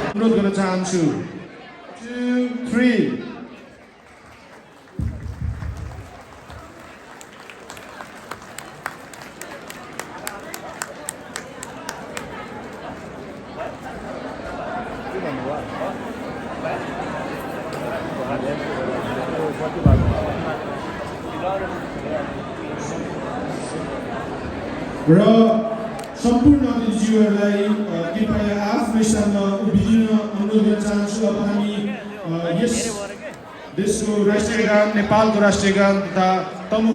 अनुरोध गर्न चाहन्छु 2 3 र सम्पूर्ण अतिथिज्यूहरूलाई कृपया आफ्नो स्थानमा उभिन अनुरोध गर्न चाहन्छु। अब हामी यस देशको राष्ट्रिय गान नेपालको राष्ट्रिय गान तथा तमु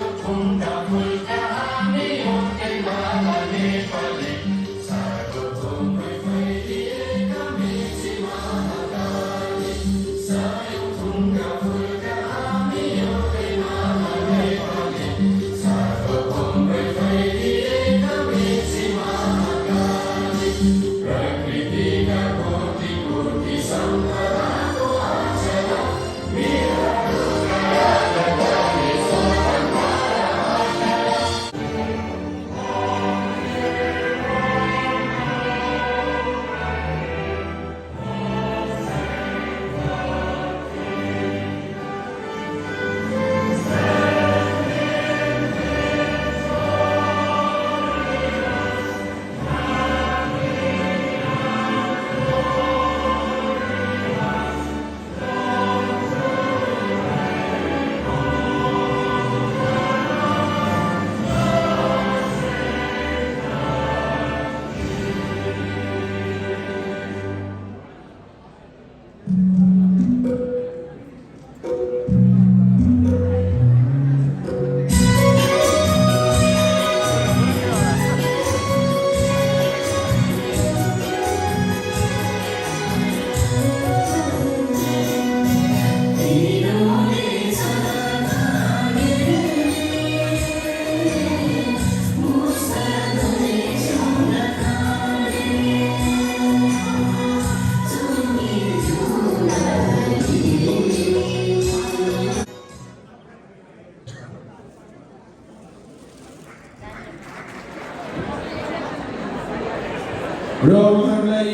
र उहाँहरूलाई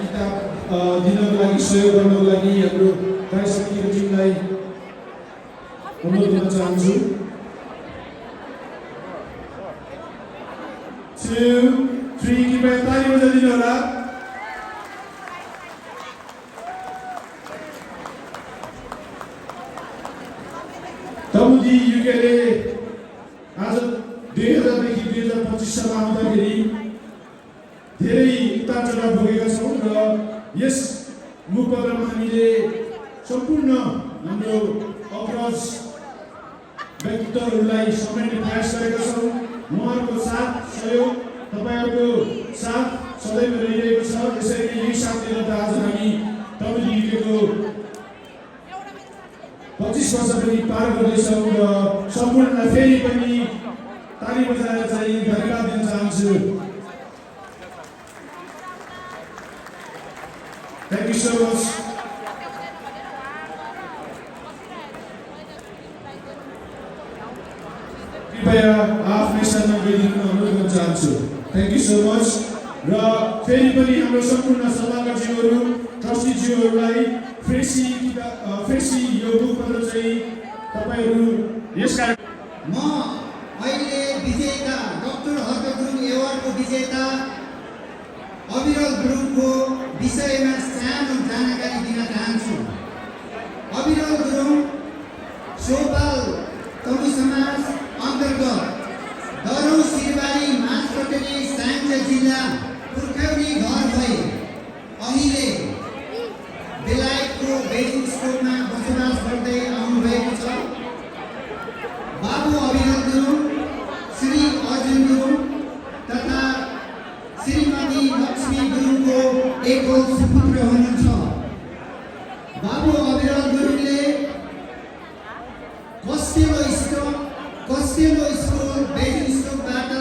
किताब दिनको लागि सहयोग गर्नको लागि हाम्रो कार्यसमितिको टिमलाई अनुरोध गर्न चाहन्छु। 2 3 कृपया ताली बजाइदिनु होला। तमुदी युकेले आज 2000 देखि 2025 सम्म आउँदाखेरि धेरै उतार चढाव भोगेका छौँ र यस मुखपत्रमा हामीले सम्पूर्ण हाम्रो अग्रज व्यक्तित्वहरूलाई समेट्ने प्रयास गरेका छौँ। उहाँहरूको साथ सहयोग तपाईँहरूको साथ सदैव रहिरहेको छ। त्यसैले यही साथले गर्दा आज हामी तमुदी युकेको 25 वर्ष पनि पार गर्दैछौँ र सम्पूर्णलाई फेरि पनि ताली बजाएर चाहिँ धन्यवाद दिन चाहन्छु। Thank you so much. कृपया आफ्नै स्थानमा गइदिनु अनुरोध गर्न चाहन्छु। Thank you so much. र फेरि पनि हाम्रो सम्पूर्ण सभाकर्ताज्यूहरू ट्रस्टीज्यूहरूलाई फ्रेसी यो बुकपत्र चाहिँ तपाईँहरू यस कार्यक्रम म अहिले विजेता डाक्टर हर्क गुरुङ एवार्डको विजेता अविरल गुरुङको विषयमा सानो जानकारी दिन चाहन्छु। अविरल गुरुङ सोपाल तमु समाज अन्तर्गत दरौँ सिरबारी माछकटेरी साङ्जा जिल्ला पुर्ख्यौली घर भई अहिले बेलायतको बेजिङ स्कुलमा बसोबास गर्दै आउनुभएको छ। बाबु अविरल गुरुङ, श्री अर्जुन गुरुङ तथा श्रीमती लक्ष्मी गुरुङको एकल सुपुत्र हुनुहुन्छ। बाबु अविरल गुरुङले कस्टेलो स्कुल बेजिङ स्कुलबाट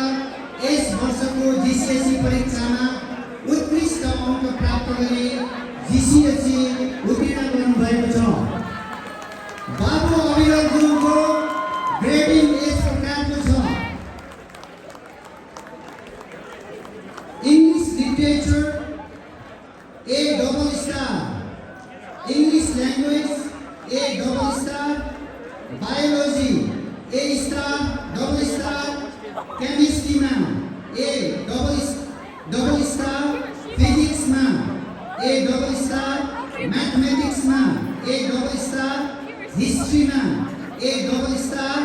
यस वर्षको GCSE परीक्षामा केमिस्ट्रीमा ए डबल स्टार, फिजिक्समा ए डबल स्टार, म्याथमेटिक्समा ए डबल स्टार, हिस्ट्रीमा ए डबल स्टार,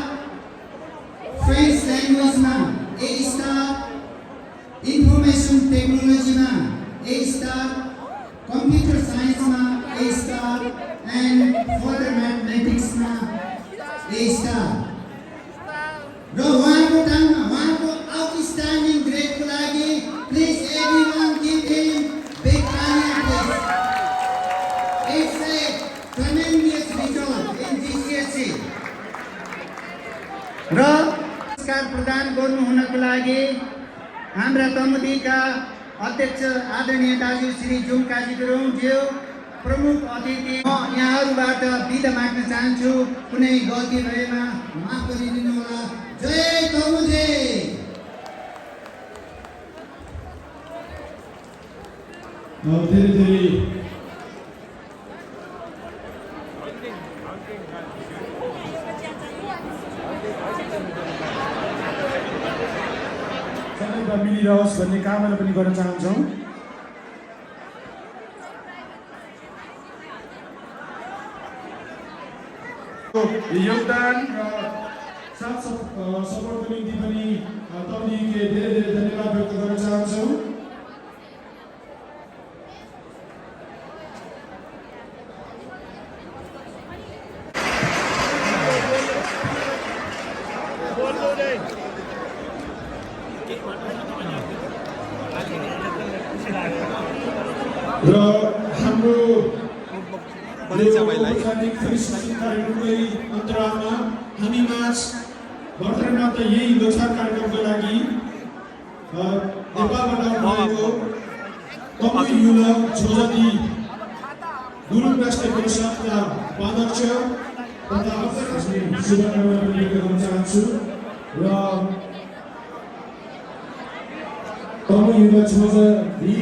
फ्रेन्च ल्याङ्ग्वेजमा ए स्टार, इन्फर्मेसन टेक्नोलोजीमा ए स्टार, कम्प्युटर साइन्समा ए स्टार एन्ड फर्दर म्याथमेटिक्समा ए स्टार। र उहाँको टाइममा उहाँको आउटस्ट्यान्डिङ ग्रेडको लागि please everyone give him big ताली please. It's a tremendous result in GCSE। र पुरस्कार प्रदान गर्नु हुनको लागि हाम्रा तमुदीका अध्यक्ष आदरणीय दाजु श्री जुम काजी गुरुङज्यू प्रमुख अतिथि, म यहाँहरूबाट बिदा माग्न चाहन्छु। कुनै गल्ती भएमा माफ गरिदिनु होला। जय तमुदे। धेरै सबैका मिलिरहोस् भन्ने कामना पनि गर्न चाहन्छौँ। योगदान र साथ सपोर्टको निम्ति पनि तमुदीके धेरै धन्यवाद व्यक्त गर्न चाहन्छौँ। र हाम्रो कार्यक्रमकै अन्तरालमा हामी माझ भर्खरमात्र यही लोछार कार्यक्रमको लागि नेपालबाट आउनुभएको तमुई युवा छोजाती गुरुङ राष्ट्रिय परिषदका उपाध्यक्ष तथा शुभकामना पनि व्यक्त गर्न चाहन्छु। र तमुई युवा छोजाती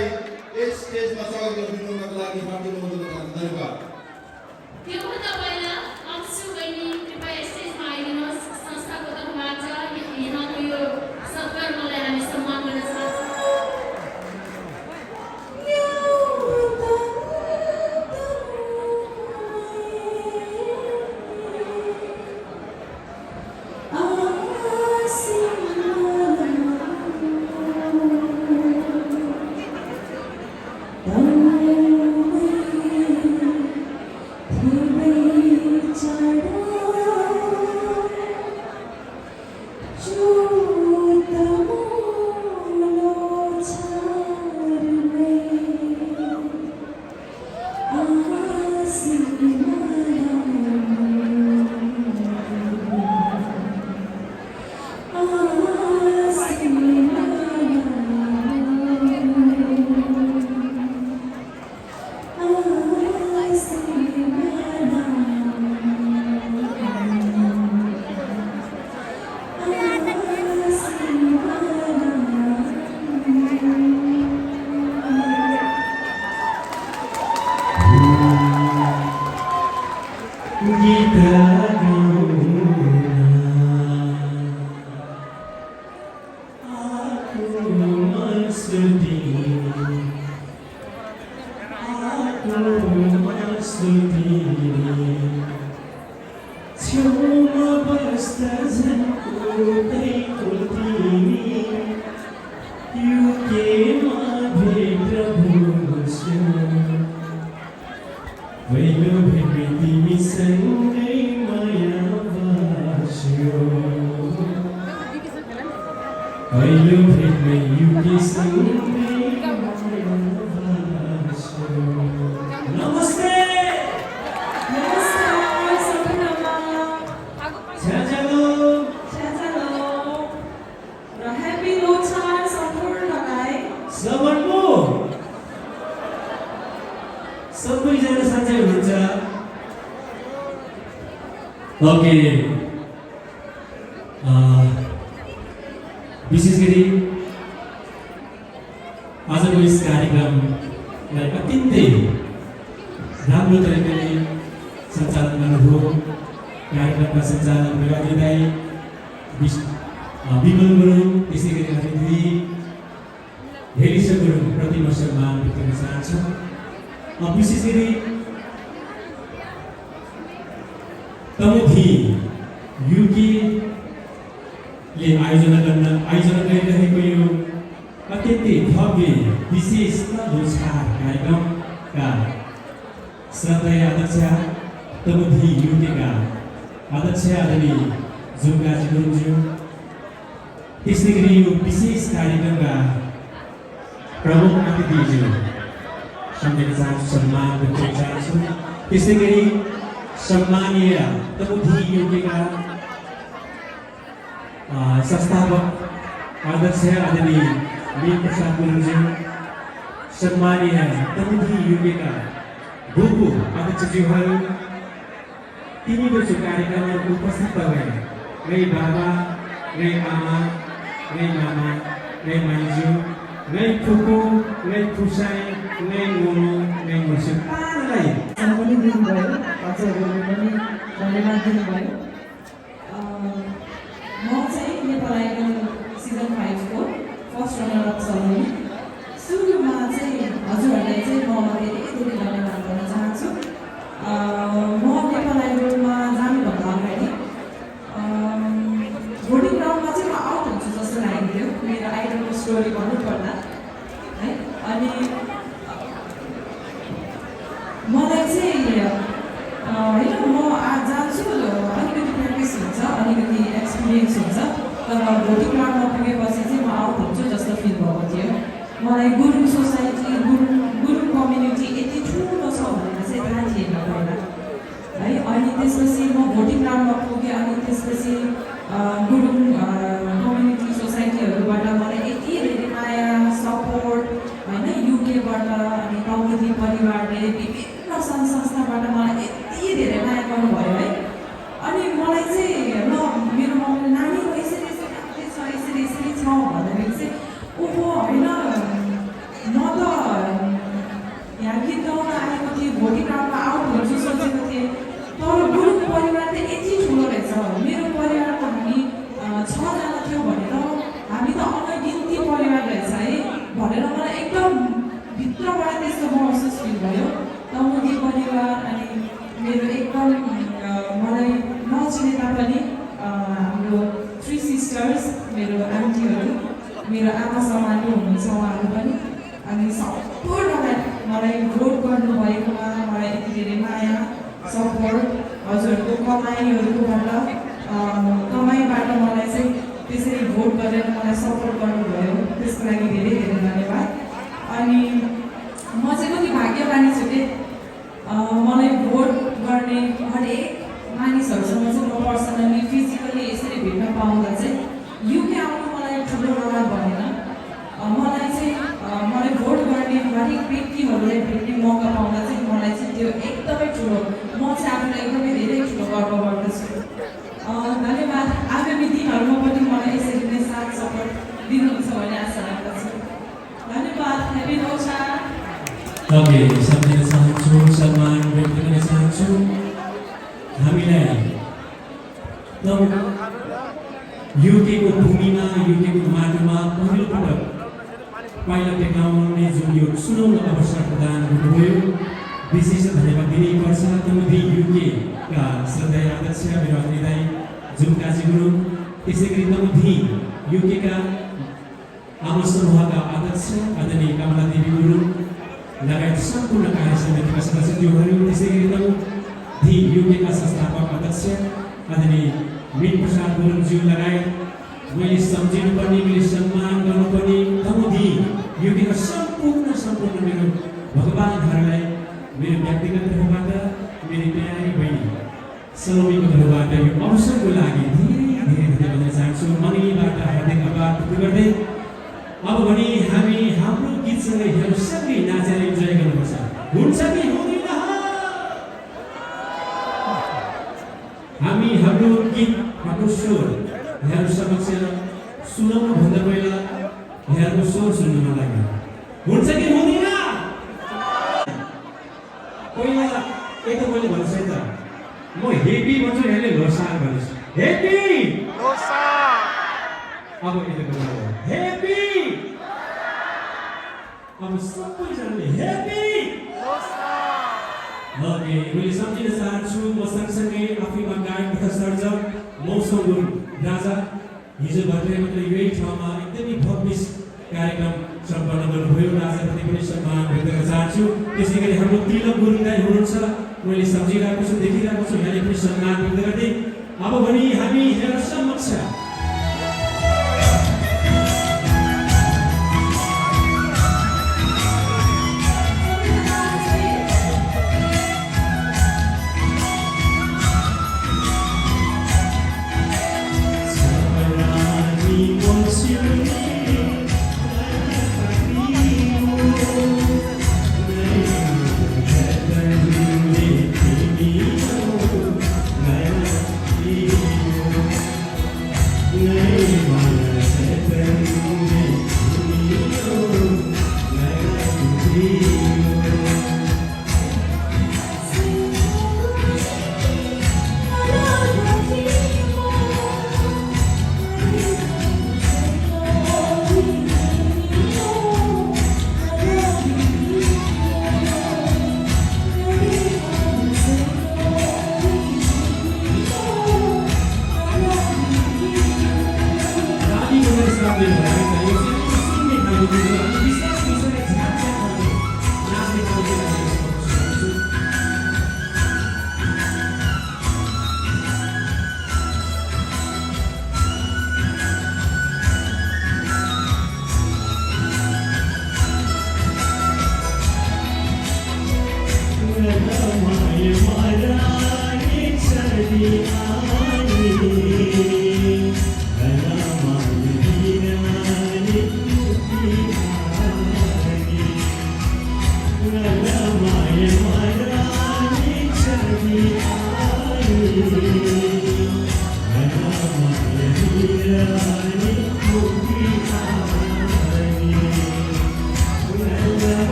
उहाँलाई यस स्टेजमा स्वागत गरिदिनुको लागि पार्टी महोदयलाई धन्यवाद। त्योभन्दा पहिला अंशु बहिनी कृपया स्टेजमा आइदिनुहोस्। संस्थाको तर्फबाट यहाँको यो सत्कर्मलाई हामी सम्मान गर्न चाहन्छौँ। ओके, विशेष गरी आजको यस कार्यक्रमलाई अत्यन्तै राम्रो तरिकाले सञ्चालन गर्नुभयो। कार्यक्रमका सञ्चालक मेवादी दाई, विमल गुरुङ, त्यसै गरी हामी दिदी हेलिसा गुरुङ प्रति म सम्मान व्यक्त गर्न चाहन्छु। विशेष गरी तमुधी युकेले आयोजना गरिरहेको यो अत्यन्तै भव्य विशेष लोछार कार्यक्रमका श्रद्धेय अध्यक्ष तमुधी युकेका अध्यक्ष आदरणीय जुमकाजी गुरुङज्यू, त्यसै गरी यो विशेष कार्यक्रमका प्रमुख अतिथिज्यू सम्झिन चाहन्छु, सम्मान व्यक्त गर्न चाहन्छु। त्यसै गरी सम्मानीय तमुधी युकेका संस्थापक अध्यक्ष आदरणीय वीर प्रसाद गुरुङज्यू, सम्मानीय तमुधी युकेका भूपू अध्यक्षज्यूहरू, तिनीहरू कार्यक्रममा उपस्थित भए रै बाबा, रै आमा, रै मामा, रै माइज्यू, रै फुपू, रै फुसाई, रै मोमो, रै मुर्सु पारलाई पनि दिनुभयो, हजुरहरूले पनि धन्यवाद दिनुभयो। म चाहिँ नेपाल आइडल सिजन 5 को फर्स्ट रनर अप सलोनी। सुरुमा चाहिँ हजुरहरूलाई चाहिँ म धेरै धेरै धन्यवाद गर्न चाहन्छु। म नेपाल आइडलमा जानुभन्दा अगाडि भोटिङ राउन्डमा चाहिँ म आउट हुन्छु जस्तो लाग्थ्यो, मेरो आइडलको स्टोरी भन्नुपर्दा है। अनि मलाई चाहिँ होइन म जान्छु, अलिकति प्र्याक्टिस हुन्छ, अलिकति एक्सपिरियन्स हुन्छ, तर भोटिङ राउन्डमा पुगेपछि चाहिँ म आउट हुन्छु जस्तो फिल भएको थियो। मलाई गुरुङ सोसाइटी, गुरुङ कम्युनिटी यति ठुलो छ भनेर चाहिँ थाहा थिएन पहिला है। अनि त्यसपछि म भोटिङ राउन्डमा पुगेँ, अनि त्यसपछि गुरुङ कम्युनिटी सोसाइटीहरूबाट मलाई यति धेरै माया सपोर्ट होइन, युकेबाट अनि तमुदी परिवारले विभिन्न सङ्घ संस्थाबाट मलाई यति धेरै माया गर्नुभयो है। अनि मलाई चाहिँ ल मेरो मम्मीले नानीको यसरी यसरी छ, यसरी यसरी छ भन्दाखेरि चाहिँ ओहो होइन, म त एकदम भित्रबाट त्यस्तो महसुस फिल भयो। तमुदी परिवार अनि मेरो एकदम मलाई नचिने तापनि हाम्रो 3 सिस्टर्स मेरो आन्टीहरू मेरो आमा समानी हुनुहुन्छ उहाँहरू पनि। अनि सम्पूर्णलाई मलाई भोट गर्नुभएकोमा मलाई यति धेरै माया सपोर्ट हजुरहरूको कमाइबाट मलाई चाहिँ त्यसरी भोट गरेर मलाई सपोर्ट गर्नुभयो त्यसको लागि धेरै धेरै धन्यवाद। अनि म चाहिँ कति भाग्यमानी छु कि मलाई भोट गर्ने हरेक मानिसहरूसँग चाहिँ म पर्सनली फिजिकली यसरी भेट्न पाउँदा चाहिँ युके आउनु मलाई ठुलो रमाइलो भएन। मलाई चाहिँ मलाई भोट गर्ने हरेक व्यक्तिहरूलाई भेट्ने मौका पाउँदा चाहिँ मलाई चाहिँ त्यो एकदमै ठुलो म चाहिँ आफूलाई एकदमै धेरै ठुलो गर्व गर्दछु। धन्यवाद। आगामी दिनहरूमा पनि मलाई यसरी नै साथ सपोर्ट दिनुहुन्छ भन्ने आशा राख्दछु। धन्यवाद। ह्याप्पी न्यू ओके, सम्झिन चाहन्छु, सम्मान व्यक्त गर्न चाहन्छु। हामीलाई युकेको भूमिमा युकेको माटोमा पहिलोपटक पाइला टेक्नाउने जुन यो सुनौलो अवसर प्रदान गर्नुभयो विशेष धन्यवाद दिनैपर्छ। तमुदी युकेका श्रद्धेय अध्यक्ष मेरो हृदय जुम्काजी गुरुङ, त्यसै गरी तमुदी युकेका आमा समूहका अध्यक्ष आदरणीय कमला देवी गुरुङ लगायत सम्पूर्ण कार्य समितिका सदस्यज्यूहरू, त्यसै गरी तमुदी युकेका संस्थापक अध्यक्ष आदरणीय मीन प्रसाद गुरुङज्यू लगायत मैले सम्झिनुपर्ने मैले सम्मान गर्नुपर्ने तमुदी युकेका सम्पूर्ण मेरो भगवानहरूलाई मेरो व्यक्तिगत तर्फबाट मेरो प्यारी बहिनी सलोमीको तर्फबाट यो अवसरको लागि धेरै धन्यवाद दिन चाहन्छु। मनैबाट हार्दिक आभार व्यक्त गर्दै अब भने हामी हाम्रो गीतसँगै हेर्नु सबै नाचेर इन्जोय गर्नुपर्छ। हुन्छ कि हुँदैन? हामी हाम्रो गीत हाम्रो स्वर यहाँहरू समक्ष सुनाउनु भन्दा पहिला यहाँहरूको स्वर सुन्नु मन लाग्यो। हुन्छ कि हुँदैन? पहिला यता मैले भन्छु है त, म हेपी भन्छु, यहाँले लोसार भन्छु। हेपी लोसार। अब यताको हेपी। अब सबैजनाले हेपी लोसार। ओके, मैले सम्झिन चाहन्छु म सँगसँगै आफैमा गायक तथा सर्जक मौसम गुरुङ राजा हिजो भर्खरै मात्र यही ठाउँमा एकदमै भव्य कार्यक्रम सम्पन्न गर्नुभयो। राजाप्रति पनि सम्मान व्यक्त गर्न चाहन्छु। त्यसै गरी हाम्रो तिलक गुरुङ दाइ हुनुहुन्छ, मैले सम्झिरहेको छु, देखिरहेको छु, यहाँले पनि सम्मान व्यक्त गर्दै अब भने हामी हेर समक्ष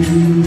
Thank you.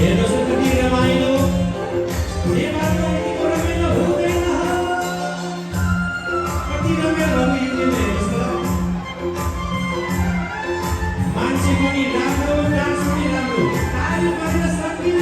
हेर्नुहोस् न कति रमाइलो नेपालमा यतिको रमाइलो हुँदैन कति रमाइलो भएको युट्युबमा हेर्नुहोस् त मान्छे पनि राम्रो डान्स पनि राम्रो ताली बज्न सकिन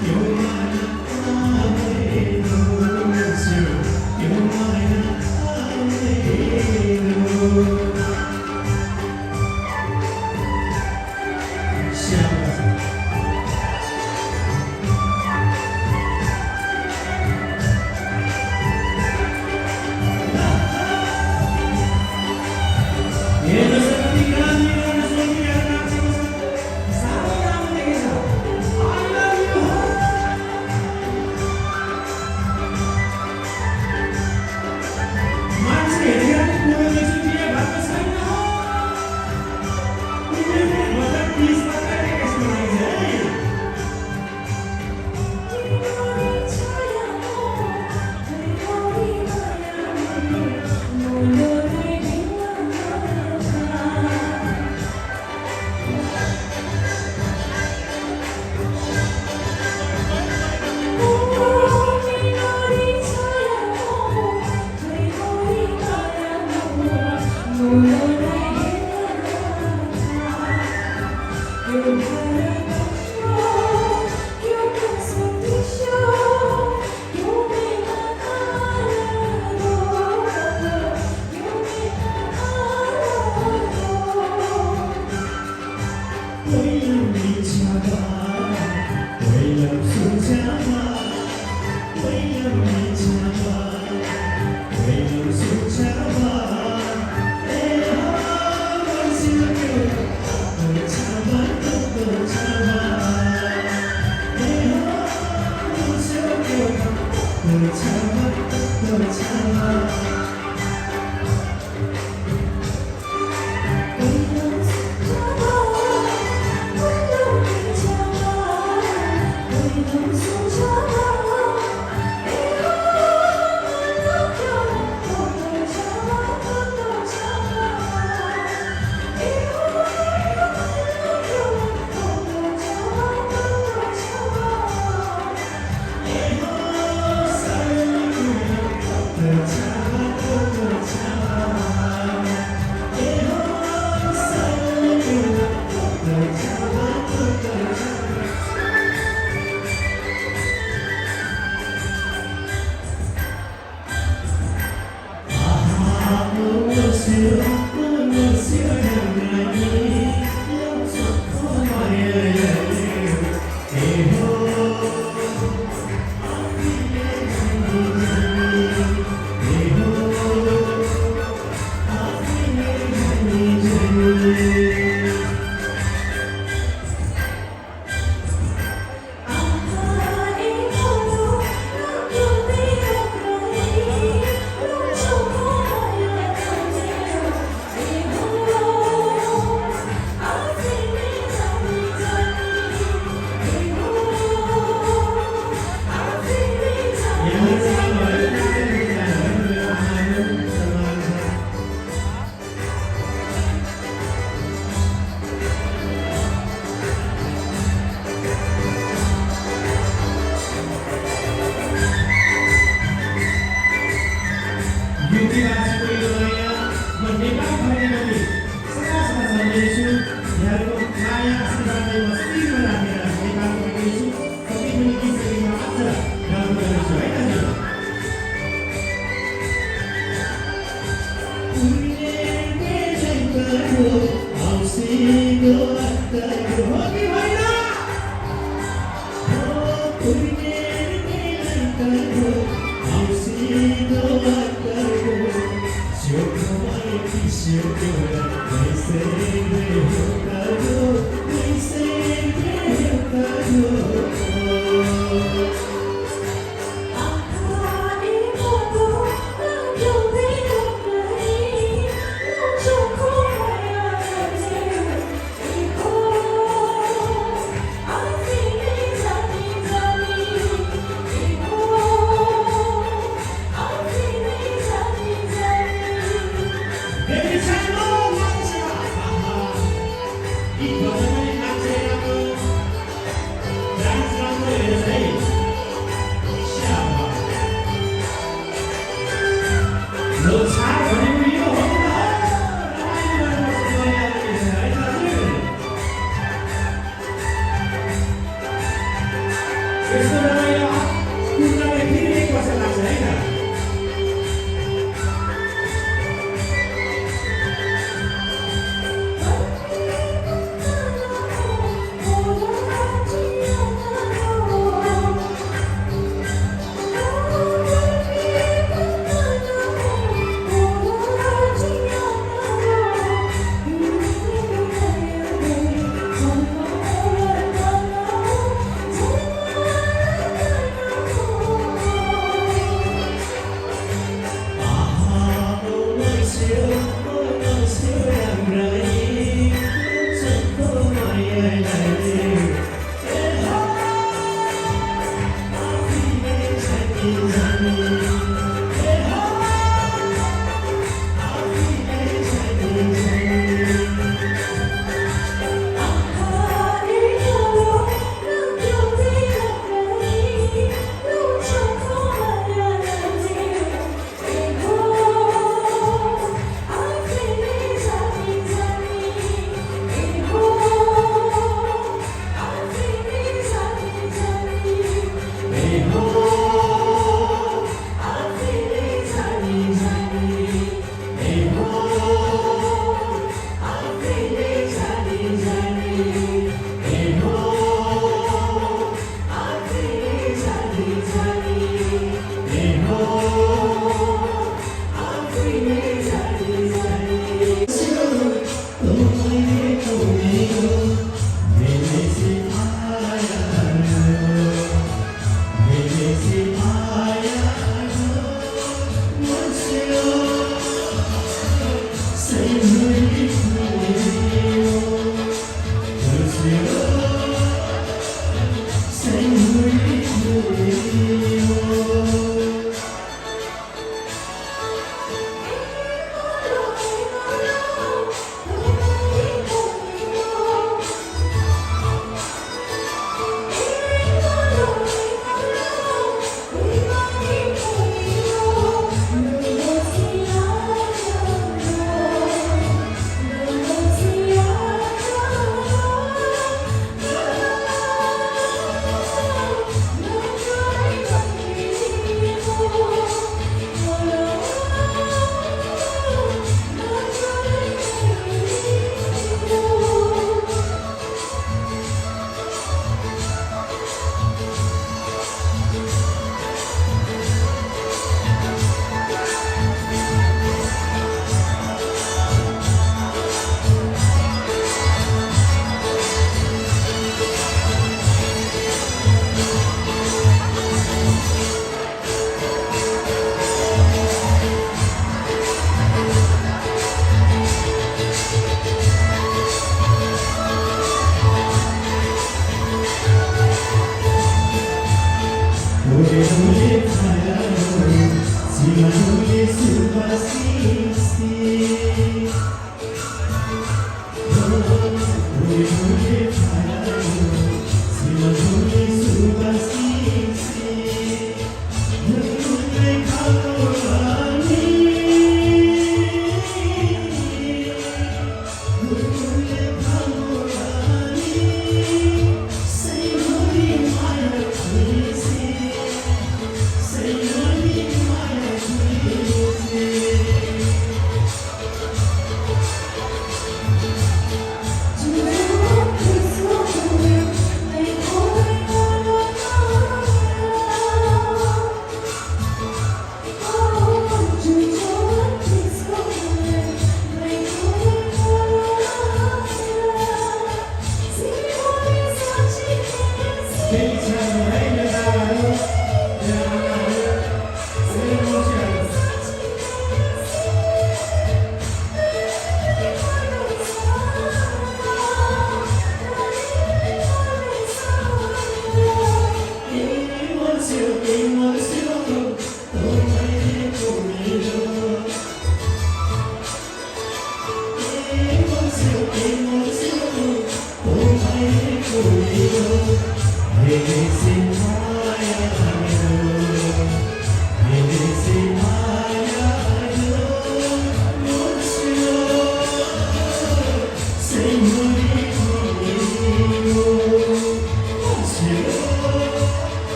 You're my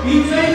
We try